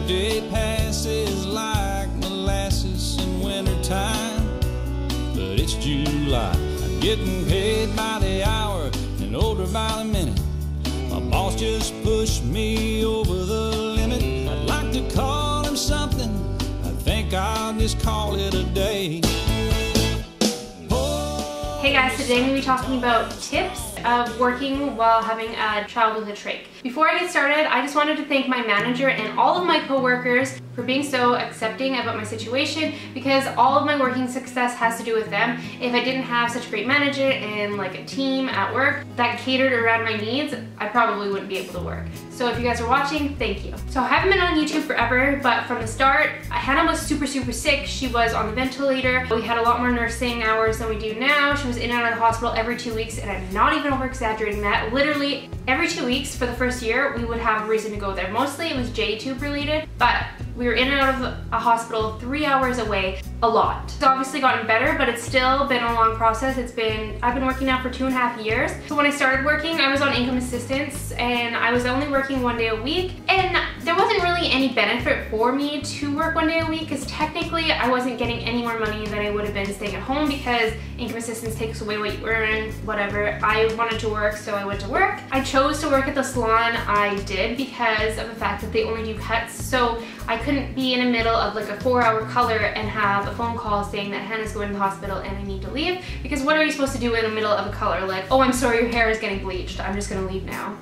day passes like molasses in wintertime, but it's July. I'm getting paid by the hour and older by the minute. My boss just pushed me over the limit. I'd like to call him something, I think I'll just call it a day. Hey guys, today I'm going to be talking about tips of working while having a child with a trach. Before I get started, I just wanted to thank my manager and all of my co-workers for being so accepting about my situation, because all of my working success has to do with them. If I didn't have such a great manager and like a team at work that catered around my needs, I probably wouldn't be able to work. So if you guys are watching, thank you. So I haven't been on YouTube forever, but from the start, Hannah was super sick. She was on the ventilator. We had a lot more nursing hours than we do now. She was in and out of the hospital every 2 weeks, and I'm not even over exaggerating that. Literally every 2 weeks for the first year, we would have a reason to go there. Mostly it was J-tube related, but we were in and out of a hospital 3 hours away a lot. It's obviously gotten better, but it's still been a long process. I've been working now for 2.5 years. So when I started working, I was on income assistance and I was only working 1 day a week. And there wasn't really any benefit for me to work 1 day a week, because technically I wasn't getting any more money than I would have been staying at home, because income assistance takes away what you earn, whatever. I wanted to work, so I went to work. I chose to work at the salon I did because of the fact that they only do cuts. So I couldn't be in the middle of like a 4-hour color and have a phone call saying that Hannah's going to the hospital and I need to leave, because what are you supposed to do in the middle of a color? Like, oh, I'm sorry, your hair is getting bleached, I'm just gonna leave now.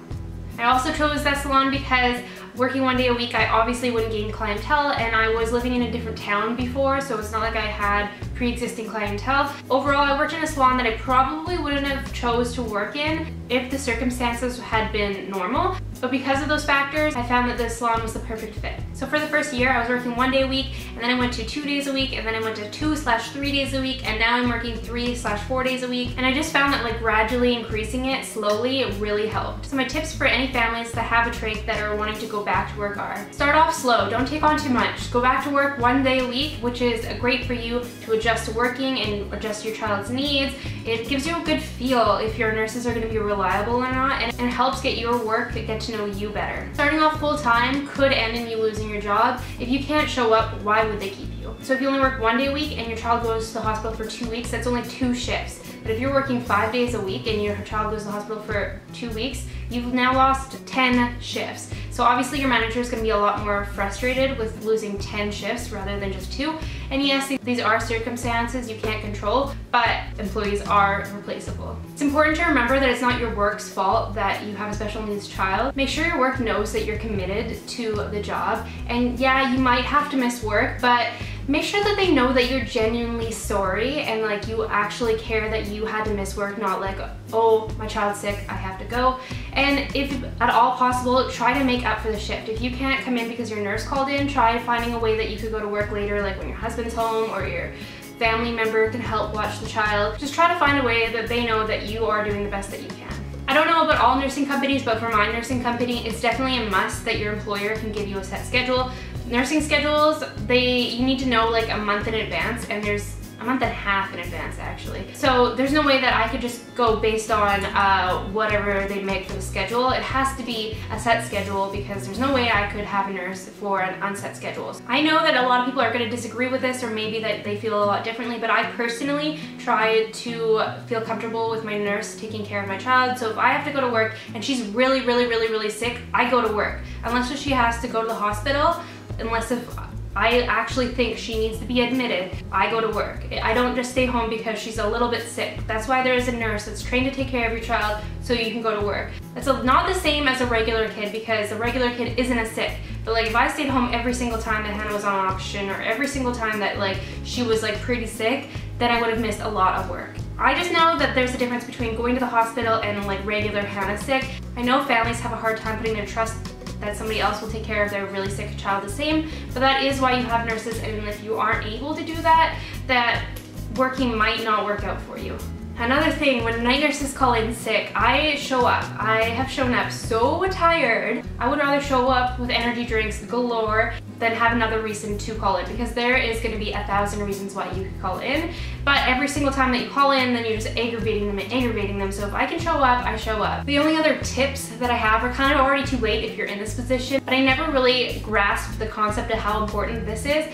I also chose that salon because working 1 day a week, I obviously wouldn't gain clientele, and I was living in a different town before, so it's not like I had pre-existing clientele. Overall, I worked in a salon that I probably wouldn't have chose to work in if the circumstances had been normal, but because of those factors, I found that this salon was the perfect fit. So for the first year, I was working 1 day a week, and then I went to 2 days a week, and then I went to 2/3 days a week, and now I'm working 3/4 days a week. And I just found that like gradually increasing it slowly, it really helped. So my tips for any families that have a trach that are wanting to go back to work are: start off slow, don't take on too much. Go back to work 1 day a week, which is great for you to adjust to working and adjust your child's needs. It gives you a good feel if your nurses are going to be reliable or not, and helps get your work, get to know you better. Starting off full time could end in you losing your job. If you can't show up, why would they keep you? So if you only work 1 day a week and your child goes to the hospital for 2 weeks, that's only 2 shifts. But if you're working 5 days a week and your child goes to the hospital for 2 weeks, you've now lost 10 shifts. So obviously your manager is going to be a lot more frustrated with losing 10 shifts rather than just 2. And yes, these are circumstances you can't control, but employees are replaceable. It's important to remember that it's not your work's fault that you have a special needs child. Make sure your work knows that you're committed to the job. And yeah, you might have to miss work, but make sure that they know that you're genuinely sorry and like you actually care that you had to miss work, not like, oh, my child's sick, I have to go. And if at all possible, try to make up for the shift. If you can't come in because your nurse called in, try finding a way that you could go to work later, like when your husband's home or your family member can help watch the child. Just try to find a way that they know that you are doing the best that you can. I don't know about all nursing companies, but for my nursing company, it's definitely a must that your employer can give you a set schedule. Nursing schedules, you need to know like a month in advance, and there's a month and a half in advance actually. So there's no way that I could just go based on whatever they make for the schedule. It has to be a set schedule, because there's no way I could have a nurse for an unset schedule. I know that a lot of people are going to disagree with this, or maybe that they feel a lot differently, but I personally try to feel comfortable with my nurse taking care of my child. So if I have to go to work and she's really sick, I go to work. Unless she has to go to the hospital, unless if I actually think she needs to be admitted, I go to work. I don't just stay home because she's a little bit sick. That's why there is a nurse that's trained to take care of your child, so you can go to work. That's not the same as a regular kid, because a regular kid isn't as sick. But like if I stayed home every single time that Hannah was on oxygen, or every single time that like she was like pretty sick, then I would have missed a lot of work. I just know that there's a difference between going to the hospital and like regular Hannah sick. I know families have a hard time putting their trust that somebody else will take care of their really sick child the same, but that is why you have nurses, and if you aren't able to do that, that working might not work out for you. Another thing, when night nurses call in sick, I show up. I have shown up so tired. I would rather show up with energy drinks galore than have another reason to call in, because there is going to be 1,000 reasons why you could call in. But every single time that you call in, then you're just aggravating them and aggravating them. So if I can show up, I show up. The only other tips that I have are kind of already too late if you're in this position, but I never really grasped the concept of how important this is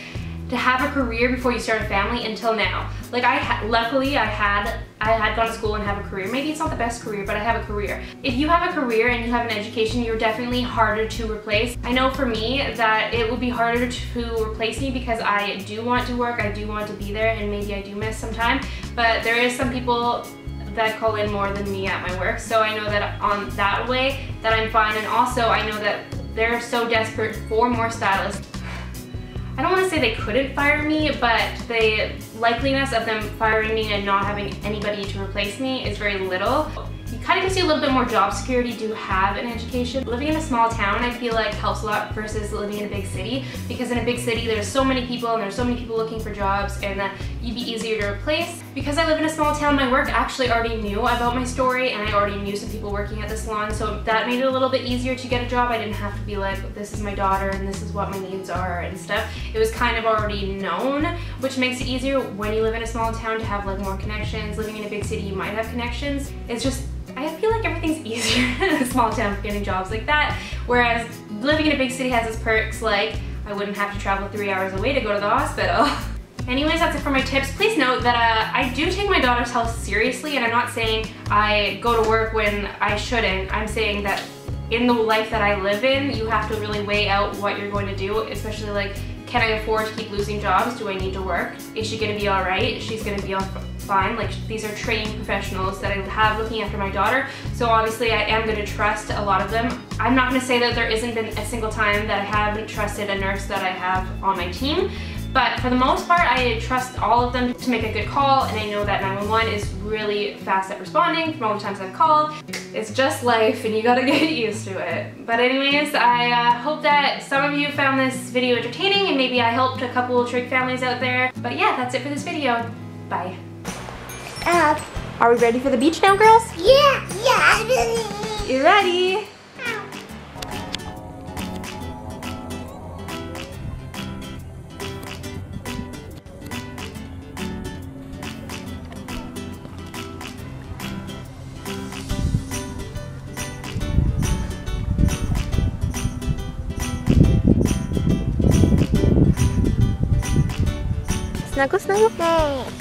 to have a career before you start a family until now. Like luckily I had gone to school and have a career. Maybe it's not the best career, but I have a career. If you have a career and you have an education, you're definitely harder to replace. I know for me that it would be harder to replace me because I do want to work, I do want to be there, and maybe I do miss some time, but there is some people that call in more than me at my work, so I know that on that way that I'm fine, and also I know that they're so desperate for more stylists. I don't want to say they couldn't fire me, but the likeliness of them firing me and not having anybody to replace me is very little. It kind of gives you a little bit more job security to have an education. Living in a small town, I feel like, helps a lot versus living in a big city, because in a big city there's so many people and there's so many people looking for jobs, and that you'd be easier to replace. Because I live in a small town, my work actually already knew about my story, and I already knew some people working at the salon, so that made it a little bit easier to get a job. I didn't have to be like, this is my daughter and this is what my needs are and stuff. It was kind of already known, which makes it easier when you live in a small town to have like more connections. Living in a big city, you might have connections. It's just, I feel like everything's easier in a small town for getting jobs like that, whereas living in a big city has its perks, like I wouldn't have to travel 3 hours away to go to the hospital. Anyways, that's it for my tips. Please note that I do take my daughter's health seriously, and I'm not saying I go to work when I shouldn't. I'm saying that in the life that I live in, you have to really weigh out what you're going to do, especially like, can I afford to keep losing jobs? Do I need to work? Is she gonna be all right? She's gonna be all fine. Like, these are trained professionals that I have looking after my daughter, so obviously I am gonna trust a lot of them. I'm not gonna say that there isn't been a single time that I haven't trusted a nurse that I have on my team, but for the most part, I trust all of them to make a good call, and I know that 911 is really fast at responding from all the times I've called. It's just life, and you gotta get used to it. But anyways, I hope that some of you found this video entertaining, and maybe I helped a couple of Trach families out there. But yeah, that's it for this video. Bye. Are we ready for the beach now, girls? Yeah, I'm ready. You ready? Snuggle, snuggle.